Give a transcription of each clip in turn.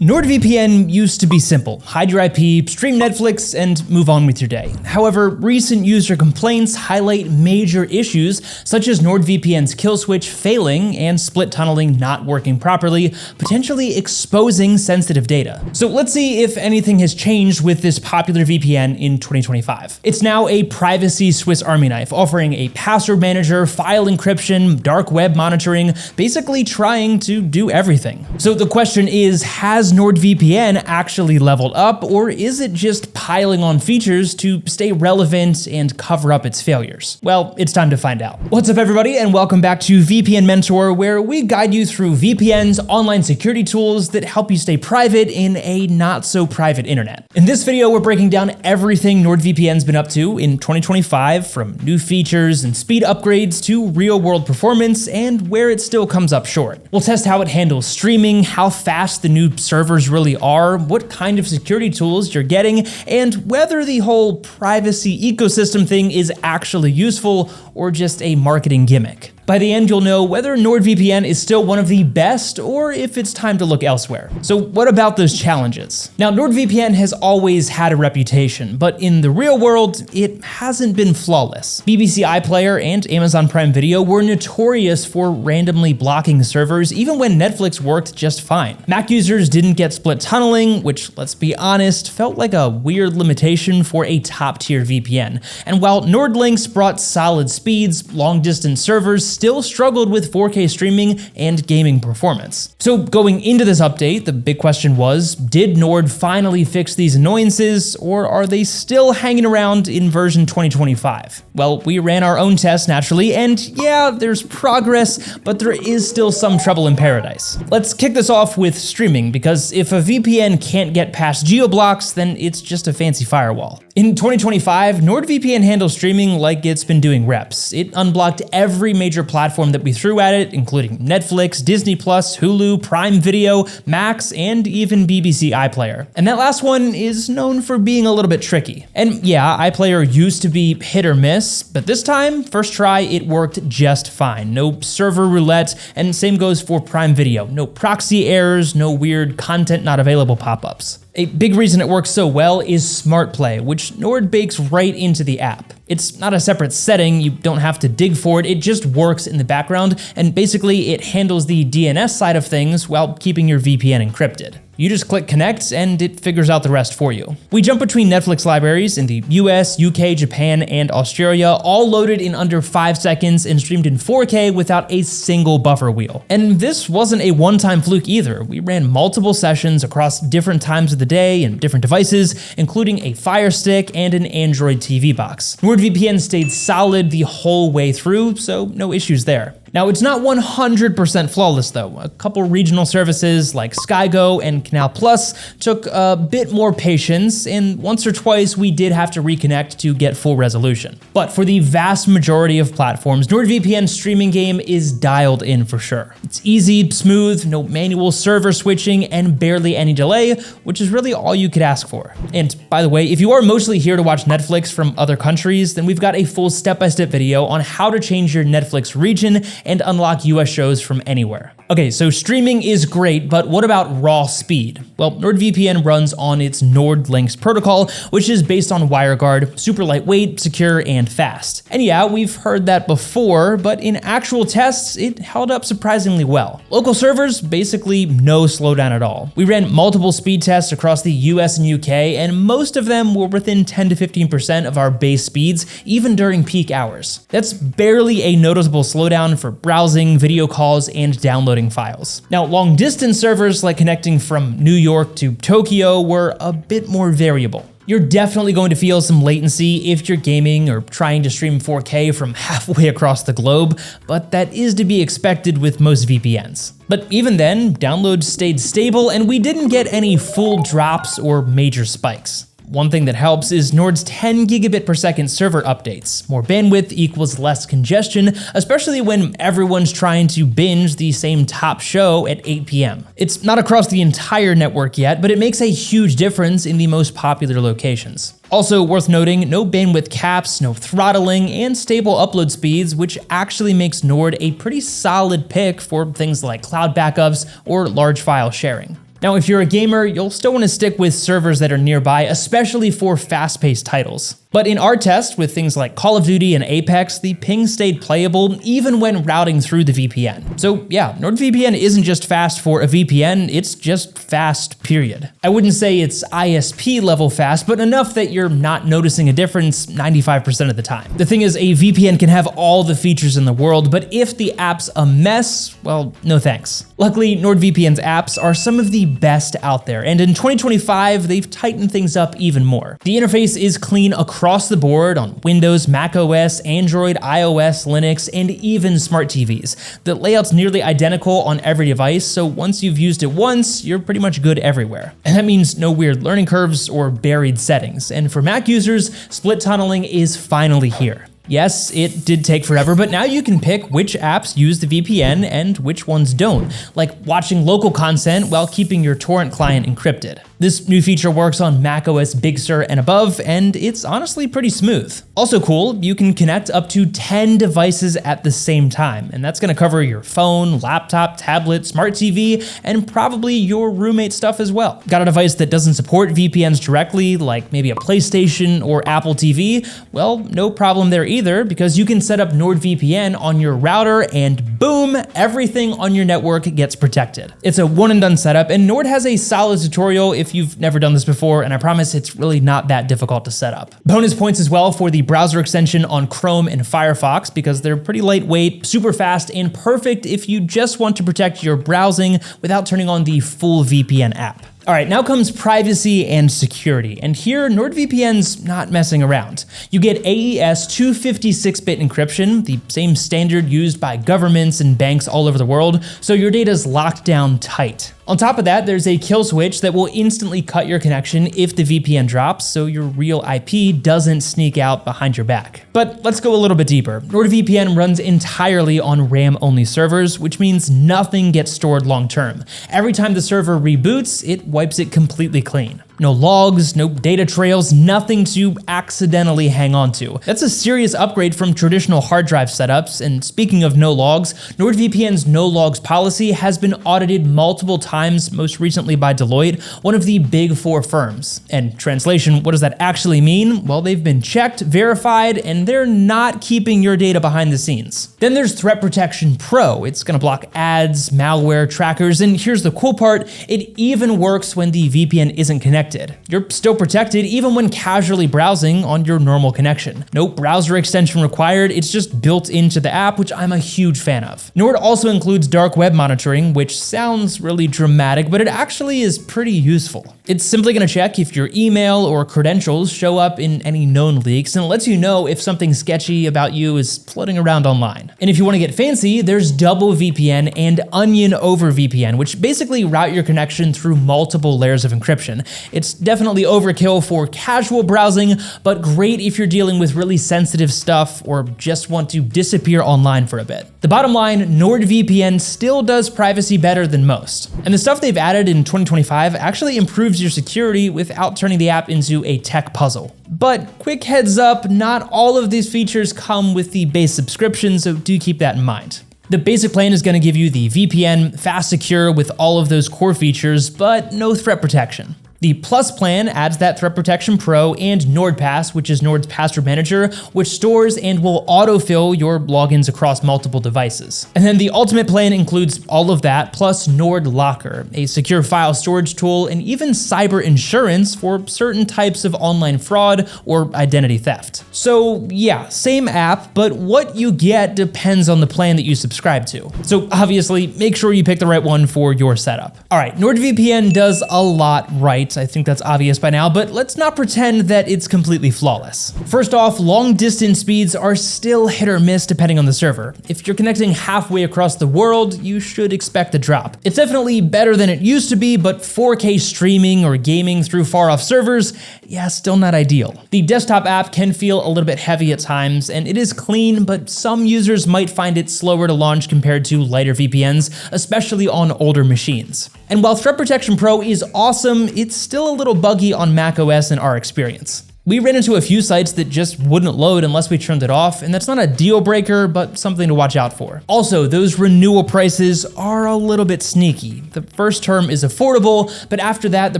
NordVPN used to be simple. Hide your IP, stream Netflix, and move on with your day. However, recent user complaints highlight major issues such as NordVPN's kill switch failing and split tunneling not working properly, potentially exposing sensitive data. So let's see if anything has changed with this popular VPN in 2025. It's now a privacy Swiss Army knife, offering a password manager, file encryption, dark web monitoring, basically trying to do everything. So the question is, has NordVPN actually leveled up, or is it just piling on features to stay relevant and cover up its failures? Well, it's time to find out. What's up, everybody, and welcome back to VPN Mentor, where we guide you through VPNs, online security tools that help you stay private in a not-so-private internet. In this video, we're breaking down everything NordVPN's been up to in 2025, from new features and speed upgrades to real-world performance and where it still comes up short. We'll test how it handles streaming, how fast the new servers really are, what kind of security tools you're getting, and whether the whole privacy ecosystem thing is actually useful or just a marketing gimmick. By the end, you'll know whether NordVPN is still one of the best or if it's time to look elsewhere. So what about those challenges? Now, NordVPN has always had a reputation, but in the real world, it hasn't been flawless. BBC iPlayer and Amazon Prime Video were notorious for randomly blocking servers even when Netflix worked just fine. Mac users didn't get split tunneling, which, let's be honest, felt like a weird limitation for a top-tier VPN. And while NordLynx brought solid speeds, long-distance servers still struggled with 4K streaming and gaming performance. So going into this update, the big question was, did Nord finally fix these annoyances, or are they still hanging around in version 2025? Well, we ran our own tests naturally, and yeah, there's progress, but there is still some trouble in paradise. Let's kick this off with streaming, because if a VPN can't get past geo-blocks, then it's just a fancy firewall. In 2025, NordVPN handles streaming like it's been doing reps. It unblocked every major platform that we threw at it, including Netflix, Disney+, Hulu, Prime Video, Max, and even BBC iPlayer. And that last one is known for being a little bit tricky. And yeah, iPlayer used to be hit or miss, but this time, first try, it worked just fine. No server roulette, and same goes for Prime Video. No proxy errors, no weird content not available pop-ups. A big reason it works so well is SmartPlay, which Nord bakes right into the app. It's not a separate setting, you don't have to dig for it, it just works in the background, and basically it handles the DNS side of things while keeping your VPN encrypted. You just click connect and it figures out the rest for you. We jump between Netflix libraries in the US, UK, Japan, and Australia, all loaded in under 5 seconds and streamed in 4K without a single buffer wheel. And this wasn't a one-time fluke either. We ran multiple sessions across different times of the day and different devices, including a Fire Stick and an Android TV box. NordVPN stayed solid the whole way through, so no issues there. Now, it's not 100% flawless though. A couple regional services like SkyGo and Canal Plus took a bit more patience, and once or twice we did have to reconnect to get full resolution. But for the vast majority of platforms, NordVPN's streaming game is dialed in for sure. It's easy, smooth, no manual server switching, and barely any delay, which is really all you could ask for. And by the way, if you are mostly here to watch Netflix from other countries, then we've got a full step-by-step video on how to change your Netflix region and unlock US shows from anywhere. Okay, so streaming is great, but what about raw speed? Well, NordVPN runs on its NordLynx protocol, which is based on WireGuard, super lightweight, secure, and fast. And yeah, we've heard that before, but in actual tests, it held up surprisingly well. Local servers, basically no slowdown at all. We ran multiple speed tests across the US and UK, and most of them were within 10 to 15% of our base speeds, even during peak hours. That's barely a noticeable slowdown for browsing, video calls, and downloading files. Now, long-distance servers like connecting from New York to Tokyo were a bit more variable. You're definitely going to feel some latency if you're gaming or trying to stream 4K from halfway across the globe, but that is to be expected with most VPNs. But even then, downloads stayed stable and we didn't get any full drops or major spikes. One thing that helps is Nord's 10 gigabit per second server updates. More bandwidth equals less congestion, especially when everyone's trying to binge the same top show at 8 p.m. It's not across the entire network yet, but it makes a huge difference in the most popular locations. Also worth noting, no bandwidth caps, no throttling, and stable upload speeds, which actually makes Nord a pretty solid pick for things like cloud backups or large file sharing. Now, if you're a gamer, you'll still want to stick with servers that are nearby, especially for fast-paced titles. But in our test, with things like Call of Duty and Apex, the ping stayed playable even when routing through the VPN. So yeah, NordVPN isn't just fast for a VPN, it's just fast, period. I wouldn't say it's ISP level fast, but enough that you're not noticing a difference 95% of the time. The thing is, a VPN can have all the features in the world, but if the app's a mess, well, no thanks. Luckily, NordVPN's apps are some of the best out there, and in 2025, they've tightened things up even more. The interface is clean across the board on Windows, macOS, Android, iOS, Linux, and even smart TVs. The layout's nearly identical on every device, so once you've used it once, you're pretty much good everywhere. And that means no weird learning curves or buried settings. And for Mac users, split tunneling is finally here. Yes, it did take forever, but now you can pick which apps use the VPN and which ones don't, like watching local content while keeping your torrent client encrypted. This new feature works on macOS Big Sur and above, and it's honestly pretty smooth. Also cool, you can connect up to 10 devices at the same time, and that's gonna cover your phone, laptop, tablet, smart TV, and probably your roommate stuff as well. Got a device that doesn't support VPNs directly, like maybe a PlayStation or Apple TV? Well, no problem there either, because you can set up NordVPN on your router and boom, everything on your network gets protected. It's a one and done setup, and Nord has a solid tutorial if you've never done this before, and I promise it's really not that difficult to set up. Bonus points as well for the browser extension on Chrome and Firefox, because they're pretty lightweight, super fast, and perfect if you just want to protect your browsing without turning on the full VPN app. All right, now comes privacy and security, and here NordVPN's not messing around. You get AES 256-bit encryption, the same standard used by governments and banks all over the world, so your data's locked down tight. On top of that, there's a kill switch that will instantly cut your connection if the VPN drops, so your real IP doesn't sneak out behind your back. But let's go a little bit deeper. NordVPN runs entirely on RAM-only servers, which means nothing gets stored long-term. Every time the server reboots, it wipes it completely clean. No logs, no data trails, nothing to accidentally hang on to. That's a serious upgrade from traditional hard drive setups, and speaking of no logs, NordVPN's no logs policy has been audited multiple times, most recently by Deloitte, one of the big four firms. And translation, what does that actually mean? Well, they've been checked, verified, and they're not keeping your data behind the scenes. Then there's Threat Protection Pro. It's gonna block ads, malware, trackers, and here's the cool part, it even works when the VPN isn't connected. You're still protected even when casually browsing on your normal connection. No browser extension required, it's just built into the app, which I'm a huge fan of. Nord also includes dark web monitoring, which sounds really dramatic, but it actually is pretty useful. It's simply gonna check if your email or credentials show up in any known leaks, and it lets you know if something sketchy about you is floating around online. And if you wanna get fancy, there's double VPN and onion over VPN, which basically route your connection through multiple layers of encryption. It's definitely overkill for casual browsing, but great if you're dealing with really sensitive stuff or just want to disappear online for a bit. The bottom line, NordVPN still does privacy better than most. And the stuff they've added in 2025 actually improves your security without turning the app into a tech puzzle. But quick heads up, not all of these features come with the base subscription, so do keep that in mind. The basic plan is gonna give you the VPN, fast, secure with all of those core features, but no threat protection. The Plus plan adds that Threat Protection Pro and NordPass, which is Nord's password manager, which stores and will autofill your logins across multiple devices. And then the Ultimate plan includes all of that, plus Nord Locker, a secure file storage tool, and even cyber insurance for certain types of online fraud or identity theft. So yeah, same app, but what you get depends on the plan that you subscribe to. So obviously, make sure you pick the right one for your setup. All right, NordVPN does a lot right. I think that's obvious by now, but let's not pretend that it's completely flawless. First off, long distance speeds are still hit or miss depending on the server. If you're connecting halfway across the world, you should expect a drop. It's definitely better than it used to be, but 4K streaming or gaming through far off servers, yeah, still not ideal. The desktop app can feel a little bit heavy at times, and it is clean, but some users might find it slower to launch compared to lighter VPNs, especially on older machines. And while Threat Protection Pro is awesome, it's still a little buggy on macOS in our experience. We ran into a few sites that just wouldn't load unless we turned it off, and that's not a deal breaker, but something to watch out for. Also, those renewal prices are a little bit sneaky. The first term is affordable, but after that, the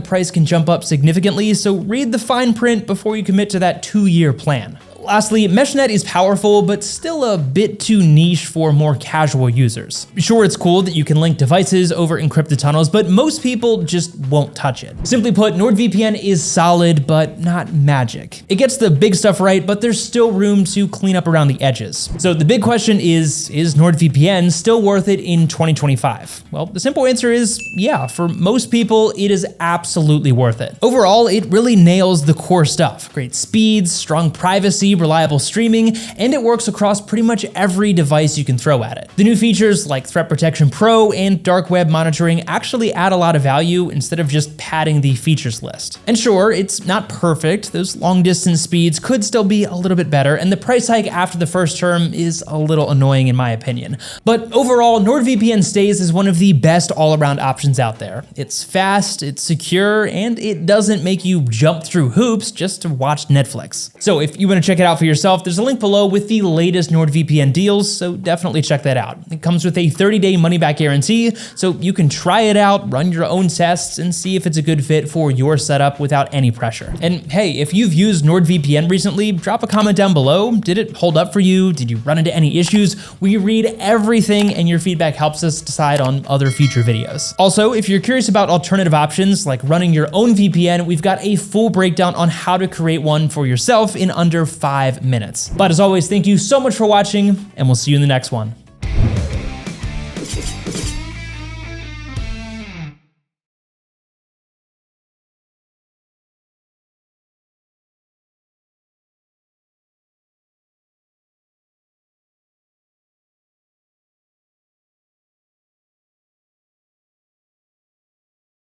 price can jump up significantly, so read the fine print before you commit to that 2-year plan. Lastly, MeshNet is powerful, but still a bit too niche for more casual users. Sure, it's cool that you can link devices over encrypted tunnels, but most people just won't touch it. Simply put, NordVPN is solid, but not magic. It gets the big stuff right, but there's still room to clean up around the edges. So the big question is NordVPN still worth it in 2025? Well, the simple answer is yeah, for most people, it is absolutely worth it. Overall, it really nails the core stuff. Great speeds, strong privacy, reliable streaming, and it works across pretty much every device you can throw at it. The new features like Threat Protection Pro and dark web monitoring actually add a lot of value instead of just padding the features list. And sure, it's not perfect. Those long distance speeds could still be a little bit better, and the price hike after the first term is a little annoying in my opinion. But overall, NordVPN stays as one of the best all-around options out there. It's fast, it's secure, and it doesn't make you jump through hoops just to watch Netflix. So if you want to check it out for yourself, there's a link below with the latest NordVPN deals, so definitely check that out. It comes with a 30-day money-back guarantee, so you can try it out, run your own tests, and see if it's a good fit for your setup without any pressure. And hey, if you've used NordVPN recently, drop a comment down below. Did it hold up for you? Did you run into any issues? We read everything, and your feedback helps us decide on other future videos. Also, if you're curious about alternative options like running your own VPN, we've got a full breakdown on how to create one for yourself in under 5 minutes. But as always, thank you so much for watching, and we'll see you in the next one.